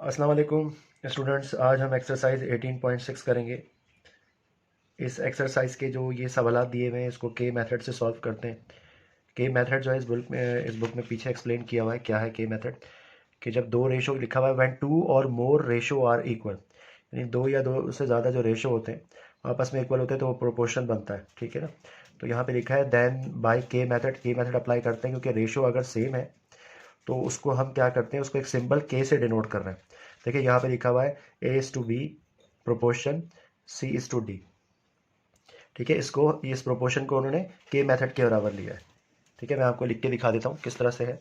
अस्सलाम वालेकुम स्टूडेंट्स। आज हम एक्सरसाइज 18.6 करेंगे। इस एक्सरसाइज के जो ये सवालात दिए हुए हैं इसको के मेथड से सॉल्व करते हैं। के मेथड जो है इस बुक में पीछे एक्सप्लेन किया हुआ है क्या है के मेथड। कि जब दो रेशो लिखा हुआ है व्हेन टू और मोर रेशो आर इक्वल, यानी दो या दो से ज़्यादा जो रेशो होते हैं आपस में इक्वल होते हैं तो वो प्रोपोर्शन बनता है, ठीक है ना। तो यहाँ पे लिखा है देन बाय के मेथड अप्लाई करते हैं क्योंकि रेशो अगर सेम है तो उसको हम क्या करते हैं, उसको एक सिंबल के से डिनोट कर रहे हैं। देखिए यहाँ पे लिखा हुआ है A is to B proportion C is to D, ठीक है। इस प्रोपोर्शन को उन्होंने के मेथड के बराबर लिया है, ठीक है। मैं आपको लिख के दिखा देता हूँ किस तरह से है।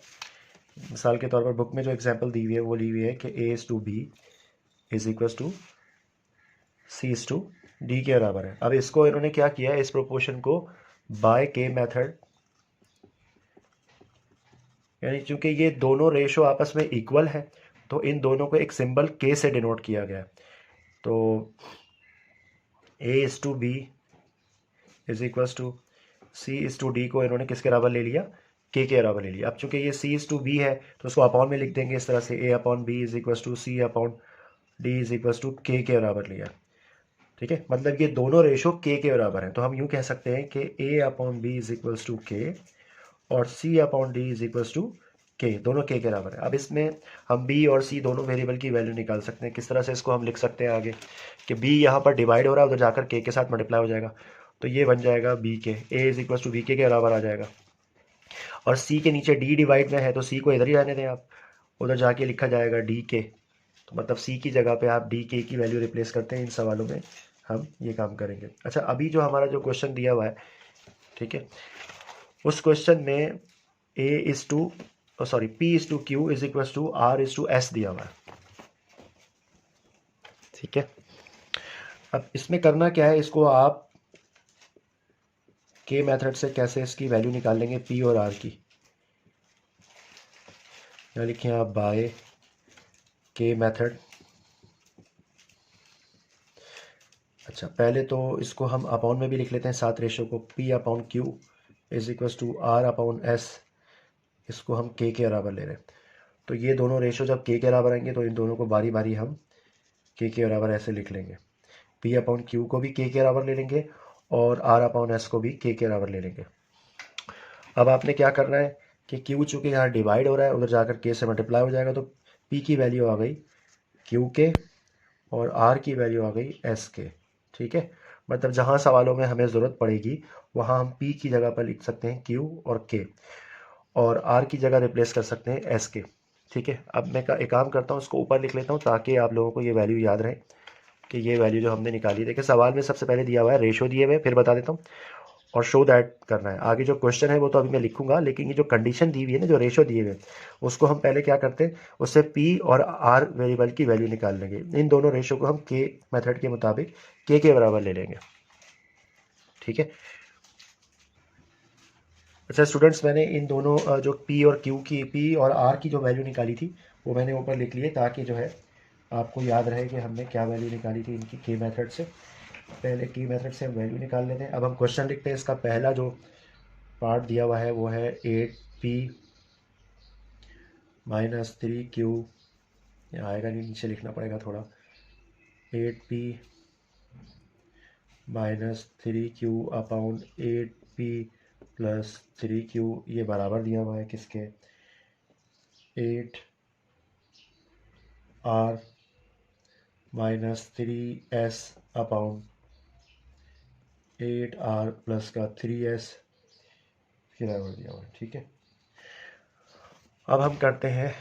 मिसाल के तौर पर बुक में जो एग्जांपल दी हुई है वो ली हुई है कि A is to B is equal to C is to D के बराबर है। अब इसको इन्होंने क्या किया है, इस प्रोपोर्शन को बाय के मेथड, यानी चूंकि ये दोनों रेशो आपस में इक्वल है तो इन दोनों को एक सिंबल के से डिनोट किया गया है। तो A is to B is equal to C is to D को इन्होंने किसके बराबर ले लिया, के बराबर ले लिया। अब चूंकि ये सी इज टू बी है तो उसको अपॉन में लिख देंगे इस तरह से, A upon B is equal to C upon D is equal to के बराबर लिया, ठीक है। मतलब ये दोनों रेशो के बराबर है तो हम यूं कह सकते हैं कि A upon B is equal to k और C upon D is equal to k, दोनों के बराबर है। अब इसमें हम बी और सी दोनों वेरिएबल की वैल्यू निकाल सकते हैं। किस तरह से इसको हम लिख सकते हैं आगे कि बी यहाँ पर डिवाइड हो रहा है, उधर जाकर के साथ मल्टीप्लाई हो जाएगा तो ये बन जाएगा बी के, ए इज इक्वल टू बी के बराबर आ जाएगा। और सी के नीचे डी डिवाइड में है तो सी को इधर ही रहने दें आप, उधर जाके लिखा जाएगा डी के। तो मतलब सी की जगह पे आप डी के की वैल्यू रिप्लेस करते हैं। इन सवालों में हम ये काम करेंगे। अच्छा, अभी जो हमारा जो क्वेश्चन दिया हुआ है, ठीक है, उस क्वेश्चन में A is to sorry P is to Q is equal to R is to S दिया हुआ है, ठीक है। अब इसमें करना क्या है, इसको आप के मेथड से कैसे इसकी वैल्यू निकाल लेंगे पी और आर की। यहाँ लिखिए आप बाय के मेथड। अच्छा, पहले तो इसको हम अपॉन में भी लिख लेते हैं सात रेशो को, P upon Q is equal to R upon S, इसको हम के बराबर ले रहे हैं। तो ये दोनों रेशो जब के बराबर आएंगे तो इन दोनों को बारी बारी हम के बराबर ऐसे लिख लेंगे। पी अपॉन क्यू को भी के बराबर ले लेंगे और आर अपॉन एस को भी के बराबर ले लेंगे। अब आपने क्या करना है कि क्यू चूँकि यहाँ डिवाइड हो रहा है, उधर जाकर के से मल्टीप्लाई हो जाएगा तो पी की वैल्यू आ गई क्यू के और आर की वैल्यू आ गई एस के, ठीक है। मतलब जहाँ सवालों में हमें ज़रूरत पड़ेगी वहाँ हम पी की जगह पर लिख सकते हैं क्यू और के, और आर की जगह रिप्लेस कर सकते हैं एस के, ठीक है। अब मैं एक काम करता हूँ, इसको ऊपर लिख लेता हूँ ताकि आप लोगों को ये वैल्यू याद रहे कि ये वैल्यू जो हमने निकाली। देखिए सवाल में सबसे पहले दिया हुआ है रेशो दिए हुए, फिर बता देता हूँ, और शो दैट करना है। आगे जो क्वेश्चन है वो तो अभी मैं लिखूंगा, लेकिन ये जो कंडीशन दी हुई है ना, जो रेशो दिए हुए, उसको हम पहले क्या करते हैं, उससे पी और आर वेरिएबल की वैल्यू निकाल लेंगे। इन दोनों रेशो को हम के मेथड के मुताबिक के बराबर ले लेंगे, ठीक है। अच्छा स्टूडेंट्स, मैंने इन दोनों जो पी और क्यू की, पी और आर की जो वैल्यू निकाली थी वो मैंने ऊपर लिख ली है ताकि जो है आपको याद रहे कि हमने क्या वैल्यू निकाली थी इनकी के मेथड से। पहले की मेथड से हम वैल्यू निकाल लेते हैं। अब हम क्वेश्चन लिखते हैं। इसका पहला जो पार्ट दिया हुआ है वो है 8p माइनस 3q, आएगा नहीं, नीचे लिखना पड़ेगा थोड़ा, 8p minus 3q upon 8p plus 3q, ये बराबर दिया हुआ है किसके, 8r minus 3s upon 8r plus का 3s के बराबर दिया हुआ है, ठीक है। अब हम करते हैं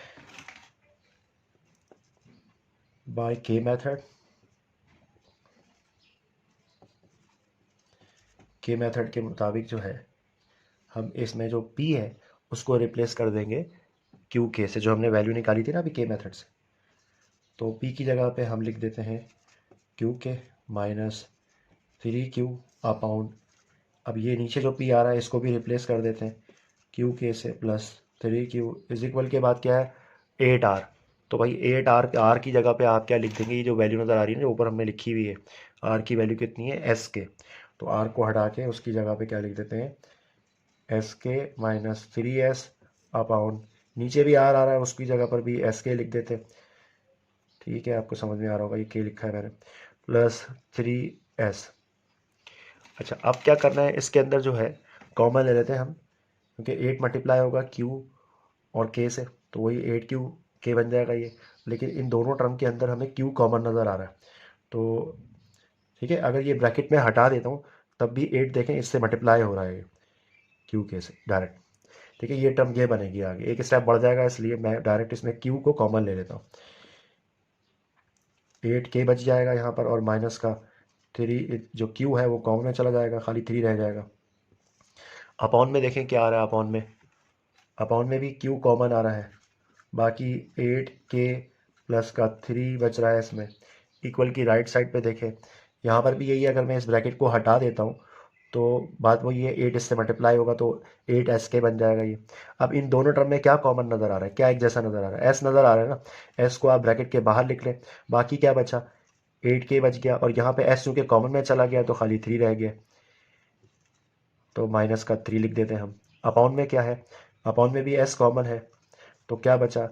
बाय के मेथड। के मेथड के मुताबिक जो है हम इसमें जो p है उसको रिप्लेस कर देंगे क्यू के से, जो हमने वैल्यू निकाली थी ना अभी के मेथड से। तो p की जगह पे हम लिख देते हैं क्यू के माइनस 3q अपॉन, अब ये नीचे जो p आ रहा है इसको भी रिप्लेस कर देते हैं क्यू के से, प्लस 3q इज इक्वल के बाद क्या है 8r। तो भाई 8r की जगह पे आप क्या लिख देंगे, ये जो वैल्यू नज़र आ रही है ना जो ऊपर हमने लिखी हुई है, r की वैल्यू कितनी है एस के, तो r को हटा के उसकी जगह पे क्या लिख देते हैं एस के माइनस 3s अपॉन, नीचे भी आर आ रहा है उसकी जगह पर भी एस के लिख देते, ठीक है, आपको समझ में आ रहा होगा, ये के लिखा है मैंने, प्लस 3s। अच्छा, अब क्या करना है, इसके अंदर जो है कॉमन ले लेते हैं हम, क्योंकि 8 मल्टीप्लाई होगा q और k से, तो वही 8q k बन जाएगा ये। लेकिन इन दोनों टर्म के अंदर हमें q कॉमन नज़र आ रहा है, तो ठीक है, अगर ये ब्रैकेट में हटा देता हूँ तब भी 8 देखें इससे मल्टीप्लाई हो रहा है q k से डायरेक्ट। ठीक है, ये टर्म ये बनेगी आगे, एक स्टेप बढ़ जाएगा, इसलिए मैं डायरेक्ट इसमें q को कॉमन ले लेता हूँ। 8k बच जाएगा यहाँ पर, और माइनस का 3, जो q है वो कॉमन में चला जाएगा, खाली 3 रह जाएगा। अपॉन में देखें क्या आ रहा है, अपॉन में भी q कॉमन आ रहा है, बाकी 8k प्लस का 3 बच रहा है इसमें। इक्वल की राइट साइड पे देखें, यहाँ पर भी यही है, अगर मैं इस ब्रैकेट को हटा देता हूँ तो बात वही है, 8 इससे मल्टीप्लाई होगा तो 8sk बन जाएगा ये। अब इन दोनों टर्म में क्या कॉमन नज़र आ रहा है, क्या एक जैसा नज़र आ रहा है, s नज़र आ रहा है ना, s को आप ब्रैकेट के बाहर लिख लें, बाकी क्या बचा, 8k बच गया, और यहाँ पे s चूँकि कॉमन में चला गया तो खाली 3 रह गया, तो माइनस का 3 लिख देते हैं हम। अपॉन में क्या है, अपॉन में भी s कॉमन है, तो क्या बचा,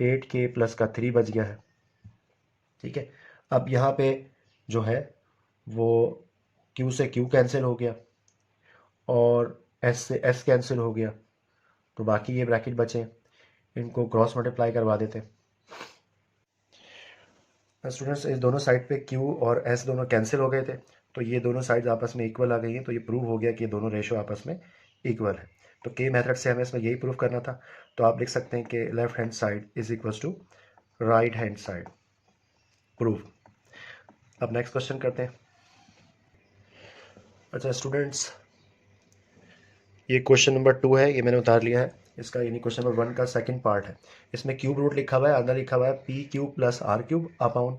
8k प्लस का 3 बच गया है। ठीक है, अब यहाँ पे जो है वो q से q कैंसिल हो गया, और s से s कैंसिल हो गया, तो बाकी ये ब्रैकेट बचे, इनको क्रॉस मल्टीप्लाई करवा देते हैं। स्टूडेंट्स, इस दोनों साइड पे q और s दोनों कैंसिल हो गए थे, तो ये दोनों साइड्स आपस में इक्वल आ गई हैं, तो ये प्रूव हो गया कि ये दोनों रेशो आपस में इक्वल है। तो के मेथड से हमें इसमें यही प्रूव करना था, तो आप लिख सकते हैं कि left hand side is equal to right hand side, prove. अब नेक्स्ट क्वेश्चन करते हैं। अच्छा स्टूडेंट्स, ये क्वेश्चन नंबर 2 है, ये मैंने उतार लिया है इसका, यानी क्वेश्चन नंबर 1 का सेकंड पार्ट है। इसमें क्यूब रूट लिखा हुआ है, अंदर लिखा हुआ है P cube plus R cube upon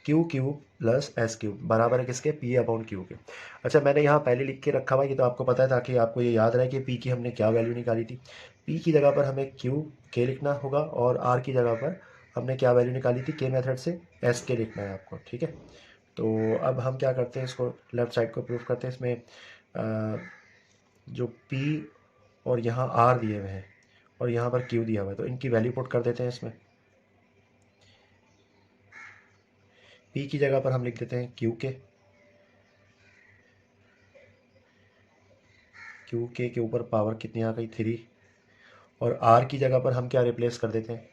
Q cube plus S cube बराबर है किसके, पी अपॉन क्यू के। अच्छा, मैंने यहाँ पहले लिख के रखा हुआ है, ये तो आपको पता है, ताकि आपको ये याद रहे कि पी की हमने क्या वैल्यू निकाली थी। पी की जगह पर हमें क्यू के लिखना होगा, और आर की जगह पर हमने क्या वैल्यू निकाली थी के मेथड से, एस के लिखना है आपको। ठीक है, तो अब हम क्या करते हैं, इसको लेफ्ट साइड को प्रूफ करते हैं। इसमें जो P और यहाँ R दिए हुए हैं और यहाँ पर Q दिया हुआ है, तो इनकी वैल्यू पुट कर देते हैं इसमें। P की जगह पर हम लिख देते हैं क्यू के ऊपर पावर कितनी आ गई, 3, और R की जगह पर हम क्या रिप्लेस कर देते हैं,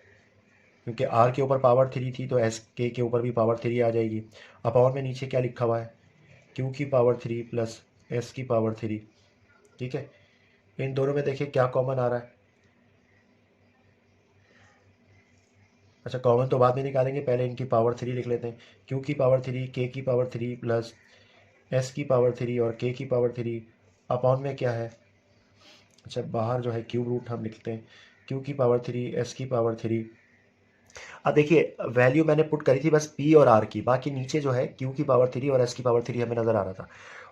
क्योंकि R के ऊपर पावर 3 थी तो एस के ऊपर भी पावर 3 आ जाएगी। अपॉन में नीचे क्या लिखा हुआ है, Q की पावर 3 प्लस S की पावर 3। ठीक है, इन दोनों में देखिए क्या कॉमन आ रहा है। अच्छा, कॉमन तो बाद में निकालेंगे, पहले इनकी पावर 3 लिख लेते हैं। Q की पावर 3, K की पावर 3 प्लस S की पावर 3 और K की पावर 3। अपॉन में क्या है, अच्छा बाहर जो है क्यूब रूट हम लिखते हैं, Q की पावर 3, S की पावर 3। अब देखिए वैल्यू मैंने पुट करी थी बस P और R की, बाकी नीचे जो है Q की पावर 3 और S की पावर 3 हमें नज़र आ रहा था,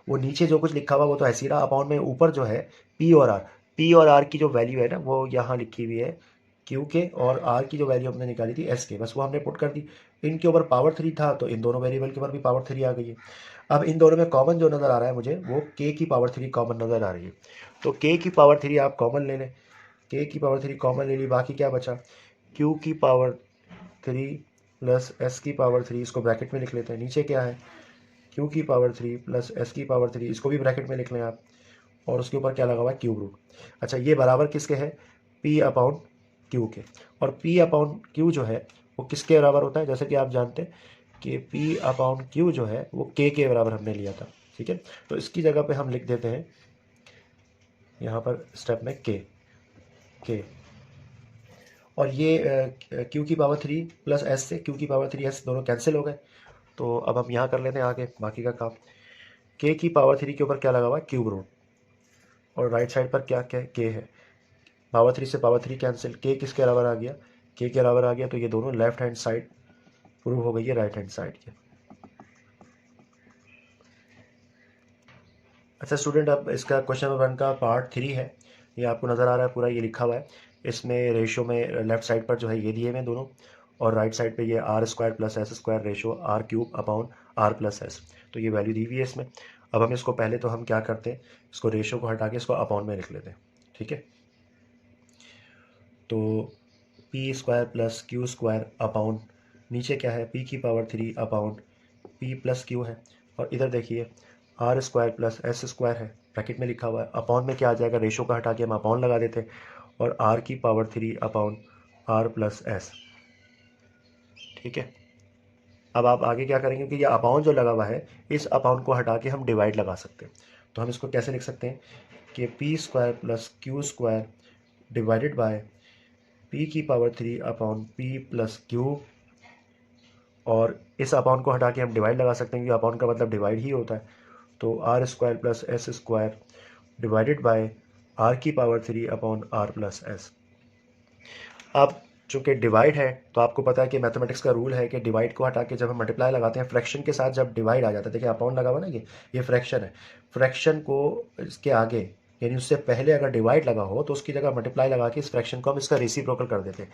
वो नीचे जो कुछ लिखा हुआ वो तो ऐसे ही रहा। अपॉन में ऊपर जो है P और R की जो वैल्यू है ना वो यहाँ लिखी हुई है, Q के और R की जो वैल्यू हमने निकाली थी S के, बस वो हमने पुट कर दी। इनके ऊपर पावर 3 था तो इन दोनों वेरिएबल के ऊपर भी पावर 3 आ गई है। अब इन दोनों में कॉमन जो नज़र आ रहा है मुझे, वो K की पावर 3 कॉमन नज़र आ रही है, तो K की पावर 3 आप कॉमन ले लें, K की पावर 3 कॉमन ले ली, बाकी क्या बचा, Q की पावर 3 प्लस S की पावर 3, इसको ब्रैकेट में लिख लेते हैं। नीचे क्या है, Q की पावर 3 प्लस S की पावर 3, इसको भी ब्रैकेट में लिख लें आप, और उसके ऊपर क्या लगा हुआ है, क्यूब रूट। अच्छा, ये बराबर किसके है, P अपॉन Q के, और P अपॉन Q जो है वो किसके बराबर होता है, जैसे कि आप जानते हैं कि P अपॉन Q जो है वो K के बराबर हमने लिया था। ठीक है, तो इसकी जगह पे हम लिख देते हैं यहाँ पर स्टेप में K, और ये Q की पावर 3 प्लस S से Q की पावर 3S दोनों कैंसिल हो गए, तो अब हम यहाँ कर लेते हैं आगे बाकी का काम। K की पावर 3 के ऊपर क्या लगा हुआ है, क्यूब रूट, और राइट साइड पर क्या क्या K है, पावर 3 से पावर 3 कैंसिल, K किसके बराबर आ गया, K के बराबर आ गया, तो ये दोनों लेफ्ट हैंड साइड प्रूव हो गई है राइट हैंड साइड की। अच्छा स्टूडेंट, अब इसका क्वेश्चन नंबर 1 का पार्ट 3 है, ये आपको नज़र आ रहा है पूरा, ये लिखा हुआ है। इसमें रेशो में लेफ्ट साइड पर जो है ये दिए हुए दोनों, और राइट साइड पे ये R² plus S² ratio R³ upon R plus S, तो ये वैल्यू दी हुई है इसमें। अब हम इसको पहले तो हम क्या करते हैं, इसको रेशो को हटा के इसको अपॉन में लिख लेते हैं। ठीक है, तो P² प्लस Q² अपॉन नीचे क्या है, p की power 3 upon p plus Q है, और इधर देखिए R square plus S square है, ब्रैकेट में लिखा हुआ है। अपॉन में क्या आ जाएगा, रेशो का हटा के हम अपॉन लगा देते हैं, और आर की power 3 upon R plus S. ठीक है, अब आप आगे क्या करेंगे कि ये अपॉन जो लगा हुआ है, इस अपॉन को हटा के हम डिवाइड लगा सकते हैं। तो हम इसको कैसे लिख सकते हैं कि P square plus Q square divided by P की power 3 upon P plus Q, और इस अपॉन को हटा के हम डिवाइड लगा सकते हैं, क्योंकि अपॉन का मतलब डिवाइड ही होता है। तो R square plus S square divided by R की power 3 upon R plus S. अब चूंकि डिवाइड है तो आपको पता है कि मैथमेटिक्स का रूल है कि डिवाइड को हटा के जब हम मल्टीप्लाई लगाते हैं, फ्रैक्शन के साथ जब डिवाइड आ जाता है, देखिए अपॉन लगा हुआ ना, ये फ्रैक्शन है, फ्रैक्शन को इसके आगे यानी उससे पहले अगर डिवाइड लगा हो तो उसकी जगह मल्टीप्लाई लगा के इस फ्रैक्शन को हम इसका रेसिप्रोकल कर देते हैं।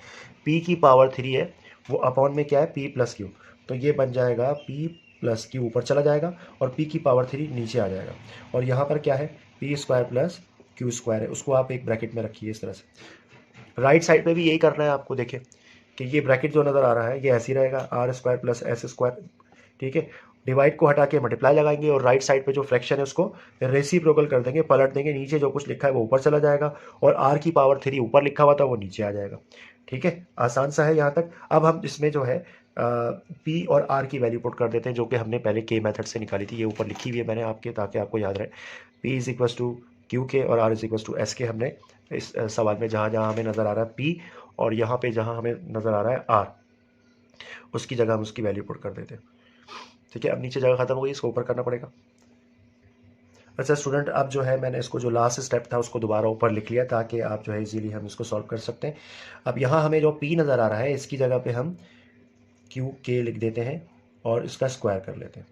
पी की पावर 3 है, वो अपॉन में क्या है, पी प्लस क्यू, तो ये बन जाएगा पी प्लस क्यू ऊपर चला जाएगा और पी की पावर 3 नीचे आ जाएगा, और यहाँ पर क्या है, P square plus Q square है, उसको आप एक ब्रैकेट में रखिए इस तरह से। राइट साइड पे भी यही करना है आपको। देखिए कि ये ब्रैकेट जो नज़र आ रहा है ये ऐसे ही रहेगा, R square plus S square. ठीक है, डिवाइड को हटा के मल्टीप्लाई लगाएंगे और राइट साइड पे जो फ्रैक्शन है उसको रेसिप्रोकल कर देंगे, पलट देंगे, नीचे जो कुछ लिखा है वो ऊपर चला जाएगा, और आर की पावर 3 ऊपर लिखा हुआ था वो नीचे आ जाएगा। ठीक है, आसान सा है यहाँ तक। अब हम इसमें जो है पी और आर की वैल्यू पुट कर देते हैं, जो कि हमने पहले के मेथड से निकाली थी, ये ऊपर लिखी हुई है मैंने आपके, ताकि आपको याद रहे। P is equals to Q के और R is equals to S के, हमने इस सवाल में जहाँ जहाँ हमें नज़र आ रहा है पी, और यहाँ पे जहाँ हमें नज़र आ रहा है आर, उसकी जगह हम उसकी वैल्यू पुट कर देते हैं। ठीक है, अब नीचे जगह खत्म हो गई, इसको ऊपर करना पड़ेगा। अच्छा स्टूडेंट, अब जो है मैंने इसको जो लास्ट स्टेप था उसको दोबारा ऊपर लिख लिया, ताकि आप जो है इजीली हम इसको सॉल्व कर सकते हैं। अब यहाँ हमें जो पी नज़र आ रहा है इसकी जगह पे हम क्यू के लिख देते हैं और इसका स्क्वायर कर लेते हैं,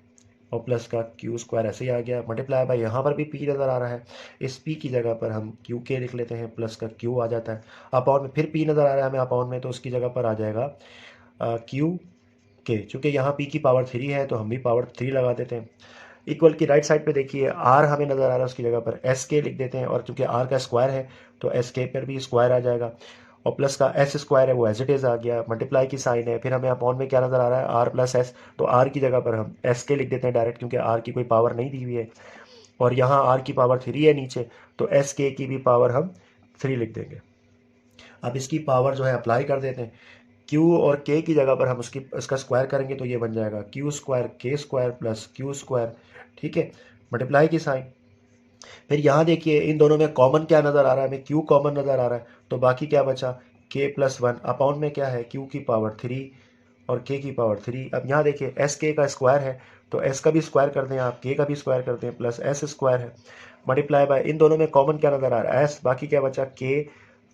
और प्लस का क्यू स्क्वायर ऐसे ही आ गया, मल्टीप्लाई बाय यहाँ पर भी पी नज़र आ रहा है, इस पी की जगह पर हम क्यू के लिख लेते हैं, प्लस का क्यू आ जाता है, अपॉन में फिर पी नज़र आ रहा है हमें अपॉन में, तो उसकी जगह पर आ जाएगा क्यू के। चूँकि यहाँ पी की पावर 3 है तो हम भी पावर 3 लगा देते हैं। इक्वल की राइट साइड पे देखिए आर हमें नज़र आ रहा है, उसकी जगह पर एस के लिख देते हैं, और चूंकि आर का स्क्वायर है तो एस के पर भी स्क्वायर आ जाएगा, और प्लस का एस स्क्वायर है वो एज इट इज़ आ गया, मल्टीप्लाई की साइन है, फिर हमें अपॉन में क्या नज़र आ रहा है, आर प्लस एस, तो आर की जगह पर हम एस के लिख देते हैं डायरेक्ट, क्योंकि आर की कोई पावर नहीं दी हुई है, और यहाँ आर की पावर 3 है नीचे, तो एस के की भी पावर हम 3 लिख देंगे। अब इसकी पावर जो है अप्लाई कर देते हैं, Q और K की जगह पर हम इसका स्क्वायर करेंगे तो ये बन जाएगा क्यू स्क्वायर के स्क्वायर प्लस क्यू स्क्वायर। ठीक है, मल्टीप्लाई की साइन, फिर यहाँ देखिए इन दोनों में कॉमन क्या नज़र आ रहा है, हमें Q कॉमन नज़र आ रहा है, तो बाकी क्या बचा, K प्लस 1 अपॉन में क्या है, Q की पावर 3 और K की पावर 3। अब यहाँ देखिए एस के का स्क्वायर है तो एस का भी स्क्वायर कर दें आप, K का भी स्क्वायर करते हैं, प्लस एस स्क्वायर है, मल्टीप्लाई बाय इन दोनों में कॉमन क्या नज़र आ रहा है, एस, बाकी क्या बचा K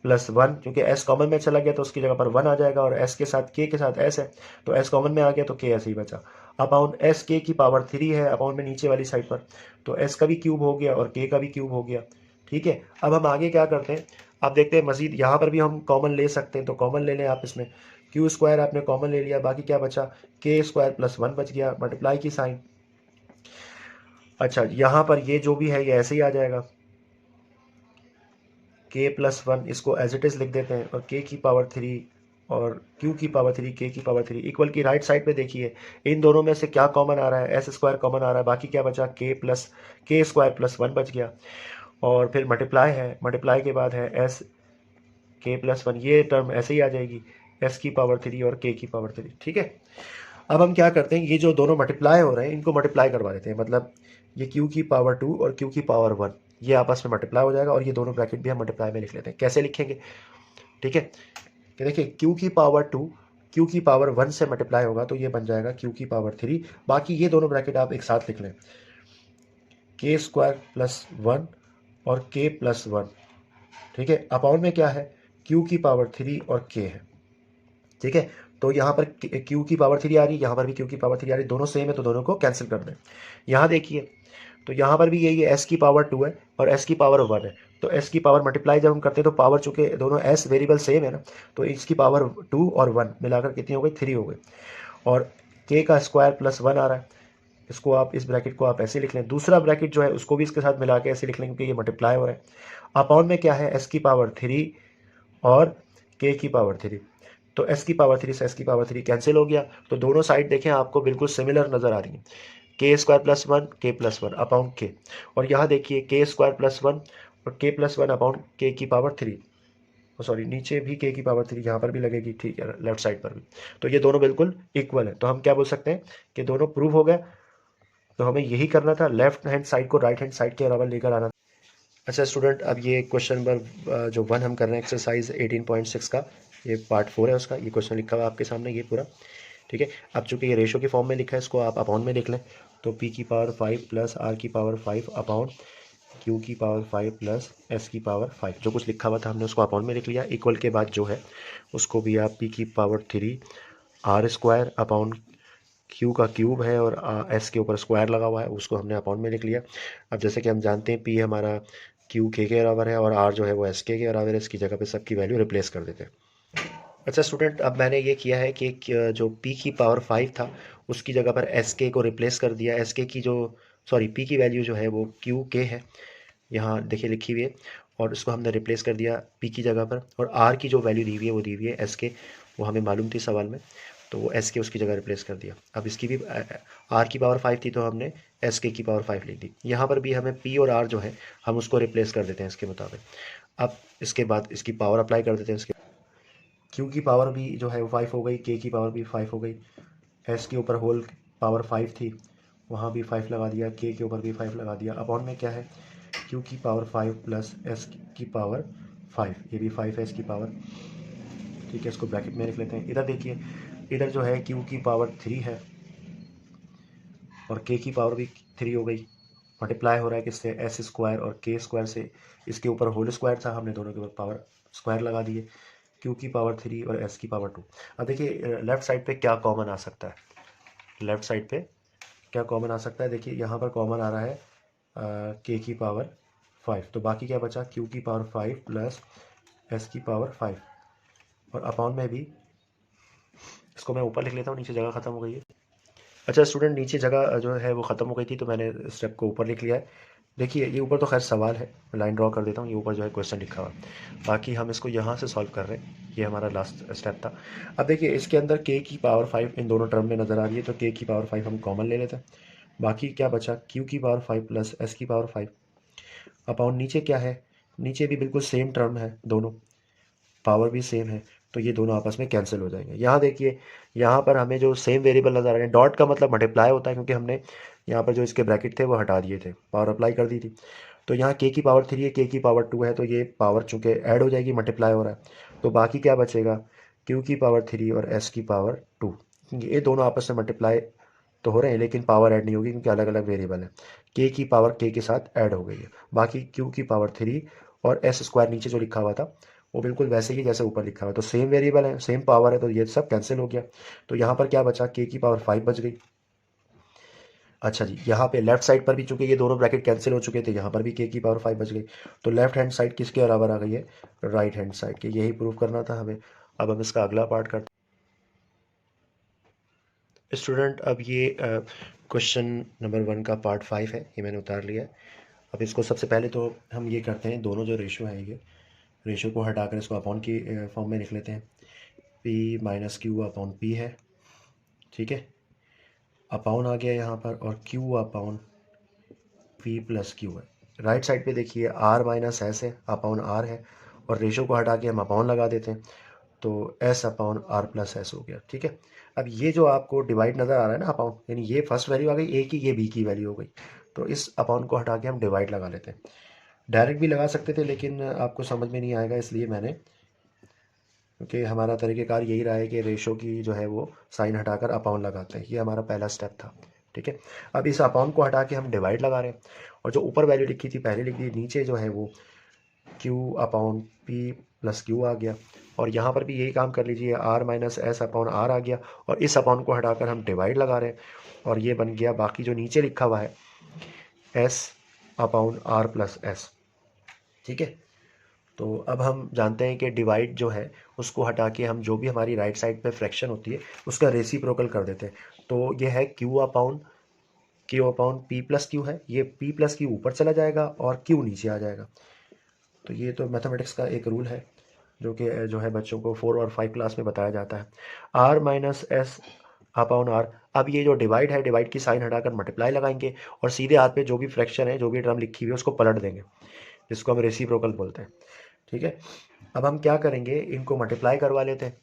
प्लस 1, क्योंकि एस कॉमन में चला गया तो उसकी जगह पर 1 आ जाएगा, और एस के साथ K के साथ एस है तो एस कॉमन में आ गया तो K ऐसे ही बचा, अपॉन एस के की पावर 3 है, अपॉन में नीचे वाली साइड पर, तो एस का भी क्यूब हो गया और K का भी क्यूब हो गया। ठीक है, अब हम आगे क्या करते हैं, आप देखते हैं मजीद यहाँ पर भी हम कॉमन ले सकते हैं, तो कॉमन ले लें आप इसमें, क्यू स्क्वायर आपने कॉमन ले लिया, बाकी क्या बचा, के स्क्वायर प्लस 1 बच गया, मल्टीप्लाई की साइन। अच्छा यहाँ पर ये जो भी है ये ऐसे ही आ जाएगा, के प्लस 1 इसको एज इट इज़ लिख देते हैं, और के की पावर 3 और क्यू की पावर 3, के की पावर 3 इक्वल की राइट साइड पे देखिए इन दोनों में से क्या कॉमन आ रहा है, एस स्क्वायर कॉमन आ रहा है, बाकी क्या बचा, के स्क्वायर प्लस 1 बच गया, और फिर मल्टीप्लाई है, मल्टीप्लाई के बाद है एस के प्लस 1, ये टर्म ऐसे ही आ जाएगी, एस की पावर 3 और के की पावर 3। ठीक है, अब हम क्या करते हैं, ये जो दोनों मल्टीप्लाई हो रहे हैं इनको मल्टीप्लाई करवा देते हैं, मतलब ये क्यू की पावर 2 और क्यू की पावर 1 ये आपस में मल्टीप्लाई हो जाएगा, और ये दोनों ब्रैकेट भी हम मल्टीप्लाई में लिख लेते हैं। कैसे लिखेंगे, ठीक है, कि देखिए क्यू की पावर 2 क्यू की पावर 1 से मल्टीप्लाई होगा तो ये बन जाएगा क्यू की पावर 3, बाकी ये दोनों ब्रैकेट आप एक साथ लिख लें, के स्क्वायर प्लस 1 और के प्लस 1। ठीक है, अपॉन में क्या है, क्यू की पावर 3 और के है। ठीक है, तो यहाँ पर क्यू की पावर 3 आ रही है, यहाँ पर भी क्यू की पावर 3 आ रही है, दोनों सेम है तो दोनों को कैंसिल कर दें। यहाँ देखिए तो यहाँ पर भी यही है, एस की पावर 2 है और एस की पावर 1 है, तो एस की पावर मल्टीप्लाई जब हम करते हैं तो पावर चूंकि दोनों एस वेरिएबल सेम है ना, तो इसकी पावर 2 और 1 मिलाकर कितनी हो गई, 3 हो गई, और के का स्क्वायर प्लस 1 आ रहा है, इसको आप इस ब्रैकेट को आप ऐसे लिख लें, दूसरा ब्रैकेट जो है उसको भी इसके साथ मिला के ऐसे लिख लें क्योंकि ये मल्टीप्लाई हो रहा है। अपॉन में क्या है, एस की पावर 3 और के की पावर 3। तो एस की पावर 3 से एस की पावर 3 कैंसिल हो गया, तो दोनों साइड देखें आपको बिल्कुल सिमिलर नज़र आ रही है, के स्क्वायर प्लस वन के प्लस वन अपॉन के, और यहाँ देखिए के स्क्वायर प्लस वन और के प्लस वन अपॉन के की पावर 3, सॉरी नीचे भी के की पावर 3 यहाँ पर भी लगेगी, ठीक है, लेफ्ट साइड पर भी, तो ये दोनों बिल्कुल इक्वल है, तो हम क्या बोल सकते हैं कि दोनों प्रूव हो गए। तो हमें यही करना था, लेफ्ट हैंड साइड को राइट हैंड साइड के बराबर लेकर आना। अच्छा स्टूडेंट, अब ये क्वेश्चन नंबर जो 1 हम कर रहे हैं एक्सरसाइज 18.6 का, ये पार्ट 4 है उसका, ये क्वेश्चन लिखा हुआ है आपके सामने ये पूरा, ठीक है। अब चूंकि ये रेशो की फॉर्म में लिखा है, इसको आप अपॉन में लिख लें, तो पी की पावर 5 प्लस आर की पावर 5 अपॉन क्यू की पावर 5 प्लस एस की पावर 5, जो कुछ लिखा हुआ था हमने उसको अपॉन में लिख लिया। इक्वल के बाद जो है उसको भी आप पी की power 3 R square upon Q का क्यूब है और एस के ऊपर स्क्वायर लगा हुआ है, उसको हमने अपॉन में लिख लिया। अब जैसे कि हम जानते हैं पी हमारा क्यू के बराबर है और आर जो है वो एस के बराबर है, इसकी जगह पे सबकी वैल्यू रिप्लेस कर देते हैं। अच्छा स्टूडेंट, अब मैंने ये किया है कि जो पी की पावर 5 था उसकी जगह पर एस के को रिप्लेस कर दिया। एस के की जो सॉरी पी की वैल्यू जो है वो क्यू के है, यहाँ देखिए लिखी हुई है, और इसको हमने रिप्लेस कर दिया पी की जगह पर, और आर की जो वैल्यू दी हुई है वो दी हुई है एस के, वो हमें मालूम थी सवाल में, तो वो एस के उसकी जगह रिप्लेस कर दिया। अब इसकी भी आर की पावर 5 थी तो हमने एस के की पावर 5 लिख दी। यहाँ पर भी हमें पी और आर जो है हम उसको रिप्लेस कर देते हैं इसके मुताबिक। अब इसके बाद इसकी पावर अप्लाई कर देते हैं, इसके क्यू की पावर भी जो है वो 5 हो गई, के की पावर भी 5 हो गई, एस के ऊपर होल पावर 5 थी, वहाँ भी 5 लगा दिया, के ऊपर भी 5 लगा दिया। अपॉन में क्या है, क्यू की पावर 5 प्लस एस की पावर 5, ये भी 5 है इसकी पावर, ठीक है, इसको ब्रैकेट में लिख लेते हैं। इधर देखिए, इधर जो है क्यू की पावर 3 है और के की पावर भी 3 हो गई, मल्टीप्लाई हो रहा है किससे, एस स्क्वायर और के स्क्वायर से, इसके ऊपर होल स्क्वायर था, हमने दोनों के ऊपर पावर स्क्वायर लगा दिए, क्यू की पावर 3 और एस की पावर 2। अब देखिए लेफ्ट साइड पे क्या कॉमन आ सकता है, लेफ्ट साइड पे क्या कॉमन आ सकता है, देखिए यहाँ पर कॉमन आ रहा है के की पावर 5, तो बाकी क्या बचा, क्यू की पावर 5 प्लस एस की पावर 5, और अपॉन में भी इसको मैं ऊपर लिख लेता हूँ, नीचे जगह ख़त्म हो गई है। अच्छा स्टूडेंट, नीचे जगह जो है वो ख़त्म हो गई थी तो मैंने स्टेप को ऊपर लिख लिया है। देखिए ये ऊपर तो खैर सवाल है, मैं लाइन ड्रॉ कर देता हूँ, ये ऊपर जो है क्वेश्चन लिखा हुआ, बाकी हम इसको यहाँ से सॉल्व कर रहे हैं, ये हमारा लास्ट स्टेप था। अब देखिए इसके अंदर के की पावर 5 इन दोनों टर्म में नज़र आ रही है, तो के की पावर 5 हम कॉमन ले लेते हैं, बाकी क्या बचा, क्यू की पावर 5 प्लस एस की पावर 5 अपॉन नीचे क्या है, नीचे भी बिल्कुल सेम टर्म है, दोनों पावर भी सेम है, तो ये दोनों आपस में कैंसिल हो जाएंगे। यहाँ देखिए, यहाँ पर हमें जो सेम वेरिएबल नज़र आ रहे हैं, डॉट का मतलब मल्टीप्लाई होता है, क्योंकि हमने यहाँ पर जो इसके ब्रैकेट थे वो हटा दिए थे, पावर अप्लाई कर दी थी, तो यहाँ के की पावर 3 है, के की पावर 2 है, तो ये पावर चूँकि ऐड हो जाएगी, मल्टीप्लाई हो रहा है, तो बाकी क्या बचेगा, क्यू की पावर 3 और एस की पावर 2, ये दोनों आपस में मल्टीप्लाई तो हो रहे हैं लेकिन पावर ऐड नहीं होगी क्योंकि अलग अलग वेरिएबल है, के की पावर के साथ ऐड हो गई है, बाकी क्यू की पावर 3 और एस स्क्वायर नीचे जो लिखा हुआ था वो बिल्कुल वैसे ही जैसे ऊपर लिखा हुआ है, तो सेम वेरिएबल है, सेम पावर है, तो ये सब कैंसिल हो गया, तो यहाँ पर क्या बचा, के की पावर 5 बच गई। अच्छा जी, यहाँ पे लेफ्ट साइड पर भी चूंकि ये दोनों ब्रैकेट कैंसिल हो चुके थे, यहाँ पर भी के की पावर 5 बच गई, तो लेफ्ट हैंड साइड किसके बराबर आ गई है, राइट हैंड साइड के, यही प्रूव करना था हमें। अब हम इसका अगला पार्ट करते हैं स्टूडेंट। अब ये क्वेश्चन नंबर 1 का पार्ट 5 है, ये मैंने उतार लिया है। अब इसको सबसे पहले तो हम ये करते हैं, दोनों जो रेशो है ये रेशो को हटाकर इसको अपॉन की फॉर्म में लिख लेते हैं, P minus Q upon P है, ठीक है, अपॉन आ गया यहाँ पर, और Q upon P plus Q है। राइट साइड पे देखिए आर माइनस एस है, अपॉन आर है, और रेशो को हटा के हम अपॉन लगा देते हैं, तो S upon R plus S हो गया, ठीक है। अब ये जो आपको डिवाइड नज़र आ रहा है ना अपॉन, यानी ये फर्स्ट वैल्यू आ गई ए की, ये बी की वैल्यू हो गई, तो इस अपॉन को हटा के हम डिवाइड लगा लेते हैं। डायरेक्ट भी लगा सकते थे लेकिन आपको समझ में नहीं आएगा, इसलिए मैंने, क्योंकि हमारा तरीक़ेकार यही रहा है कि रेशो की जो है वो साइन हटाकर अपॉन लगाते हैं, ये हमारा पहला स्टेप था, ठीक है। अब इस अपॉन को हटा के हम डिवाइड लगा रहे हैं, और जो ऊपर वैल्यू लिखी थी पहले लिख दी, नीचे जो है वो Q upon P plus Q आ गया, और यहाँ पर भी यही काम कर लीजिए, R minus S upon R आ गया, और इस अपॉन को हटाकर हम डिवाइड लगा रहे हैं, और ये बन गया बाकी जो नीचे लिखा हुआ है S upon R plus S, ठीक है। तो अब हम जानते हैं कि डिवाइड जो है उसको हटा के हम जो भी हमारी राइट साइड पे फ्रैक्शन होती है उसका रेसिप्रोकल कर देते हैं, तो ये है Q upon P plus Q है, ये पी प्लस क्यू ऊपर चला जाएगा और क्यू नीचे आ जाएगा, तो ये तो मैथमेटिक्स का एक रूल है, जो कि जो है बच्चों को 4 और 5 क्लास में बताया जाता है। R minus S upon R. अब ये जो डिवाइड है, डिवाइड की साइन हटाकर मल्टीप्लाई लगाएंगे और सीधे हाथ पे जो भी फ्रैक्शन है, जो भी टर्म लिखी हुई है उसको पलट देंगे, जिसको हम रेसिप्रोकल बोलते हैं। ठीक है, अब हम क्या करेंगे, इनको मल्टीप्लाई करवा लेते हैं।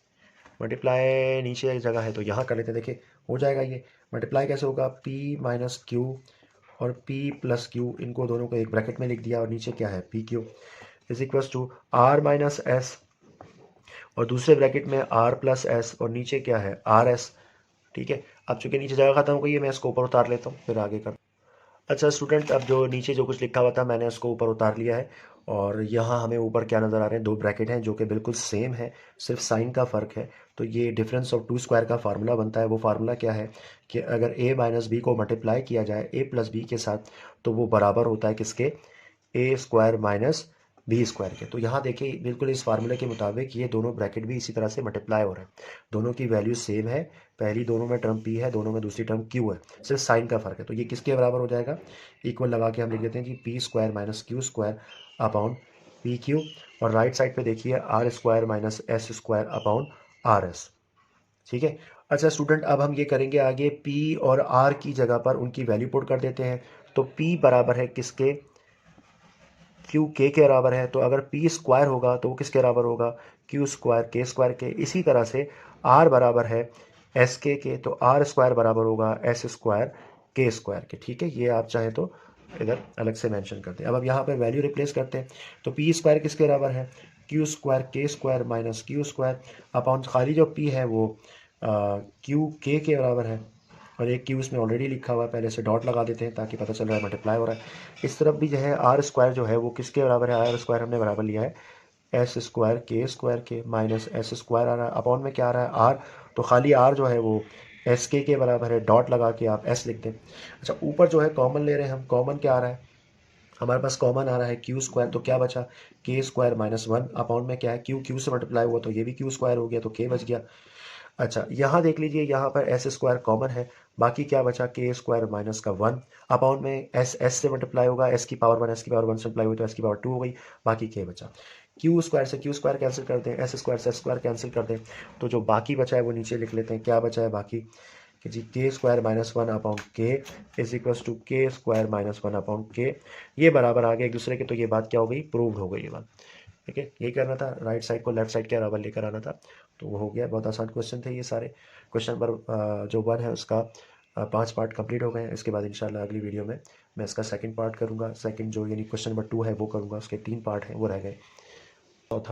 मल्टीप्लाई नीचे एक जगह है तो यहाँ कर लेते हैं। देखिए हो जाएगा ये। मल्टीप्लाई कैसे होगा, पी माइनस क्यू और पी प्लस क्यू, इनको दोनों को एक ब्रैकेट में लिख दिया और नीचे क्या है, P Q is equal to R minus S और दूसरे ब्रैकेट में आर प्लस एस और नीचे क्या है, आर एस। ठीक है, अब चूंकि नीचे जगह खत्म हो गई है, मैं इसको ऊपर उतार लेता हूँ फिर आगे कर। अच्छा स्टूडेंट, अब जो नीचे जो कुछ लिखा हुआ था मैंने उसको ऊपर उतार लिया है और यहाँ हमें ऊपर क्या नज़र आ रहे हैं, दो ब्रैकेट हैं जो कि बिल्कुल सेम है, सिर्फ साइन का फ़र्क है। तो ये डिफरेंस ऑफ टू स्क्वायर का फार्मूला बनता है। वो फार्मूला क्या है कि अगर a माइनस बी को मल्टीप्लाई किया जाए a प्लस बी के साथ तो वो बराबर होता है किसके, ए स्क्वायर माइनस बी स्क्वायर के। तो यहाँ देखिए बिल्कुल इस फार्मूले के मुताबिक ये दोनों ब्रैकेट भी इसी तरह से मल्टीप्लाई हो रहे हैं, दोनों की वैल्यू सेम है। पहली दोनों में टर्म p है, दोनों में दूसरी टर्म q है, सिर्फ साइन का फर्क है। तो ये किसके बराबर हो जाएगा, इक्वल लगा के हम लिख देते हैं कि P square minus Q square upon P Q, और राइट साइड पे देखिए R square minus S square upon R S. ठीक है। अच्छा स्टूडेंट, अब हम ये करेंगे आगे, p और r की जगह पर उनकी वैल्यू पुट कर देते हैं। तो p बराबर है किसके, क्यू के बराबर है। तो अगर पी स्क्वायर होगा तो वो किसके बराबर होगा, क्यू स्क्वायर के स्क्वायर के। इसी तरह से आर बराबर है एस के, तो आर स्क्वायर बराबर होगा एस स्क्वायर के स्क्वायर के। ठीक है, ये आप चाहें तो इधर अलग से मेंशन करते हैं। अब यहाँ पर वैल्यू रिप्लेस करते हैं। तो पी स्क्वायर किसके बराबर है, क्यू स्क्वायर के square minus Q square upon खाली जो पी है वो क्यू के बराबर है और एक क्यू इसमें ऑलरेडी लिखा हुआ है, पहले से डॉट लगा देते हैं ताकि पता चल रहा है मल्टीप्लाई हो रहा है। इस तरफ भी जो है आर स्क्वायर जो है वो किसके बराबर है, आर स्क्वायर हमने बराबर लिया है एस स्क्वायर के माइनस एस स्क्वायर आ रहा है, अपॉन में क्या आ रहा है आर। तो खाली आर जो है वो एस के बराबर है, डॉट लगा के आप एस लिख दें। अच्छा ऊपर जो है कॉमन ले रहे हैं हम, कॉमन क्या आ रहा है हमारे पास, कॉमन आ रहा है क्यू स्क्वायर। तो क्या बचा, के स्क्वायर माइनस वन अपॉन में क्या है, क्यू क्यू से मल्टीप्लाई हुआ तो ये भी क्यू स्क्वायर हो गया तो के बच गया। अच्छा यहाँ देख लीजिए, यहाँ पर एस स्क्वायर कॉमन है, बाकी क्या बचा, के स्क्वायर माइनस का वन अपॉन में एस एस से मल्टीप्लाई होगा, एस की पावर वन, एस की पावर वन से मल्टीप्लाई हुई तो एस की पावर टू हो गई, बाकी के बचा। क्यू स्क्वायर से क्यू स्क्वायर कैंसिल कर दें, एस स्क्वायर से एस स्क्वायर कैंसिल कर दें, तो जो बाकी बचा है वो नीचे लिख लेते हैं। क्या बचा है बाकी, कि जी के स्क्वायर माइनस वन अपॉन के इज इक्वल्स टू के स्क्वायर माइनस वन अपॉन के। ये बराबर आ गए एक दूसरे के, तो ये बात क्या हो गई, प्रूव्ड हो गई ये बात। ठीक है, ये करना था, राइट साइड को लेफ्ट साइड के बराबर लेकर आना था, तो वो हो गया। बहुत आसान क्वेश्चन थे ये सारे। क्वेश्चन नंबर जो वन है उसका 5 पार्ट कंप्लीट हो गए हैं। इसके बाद इंशाल्लाह अगली वीडियो में मैं इसका सेकंड पार्ट करूंगा, सेकंड जो यानी क्वेश्चन नंबर 2 है वो करूंगा, उसके 3 पार्ट हैं वो रह गए।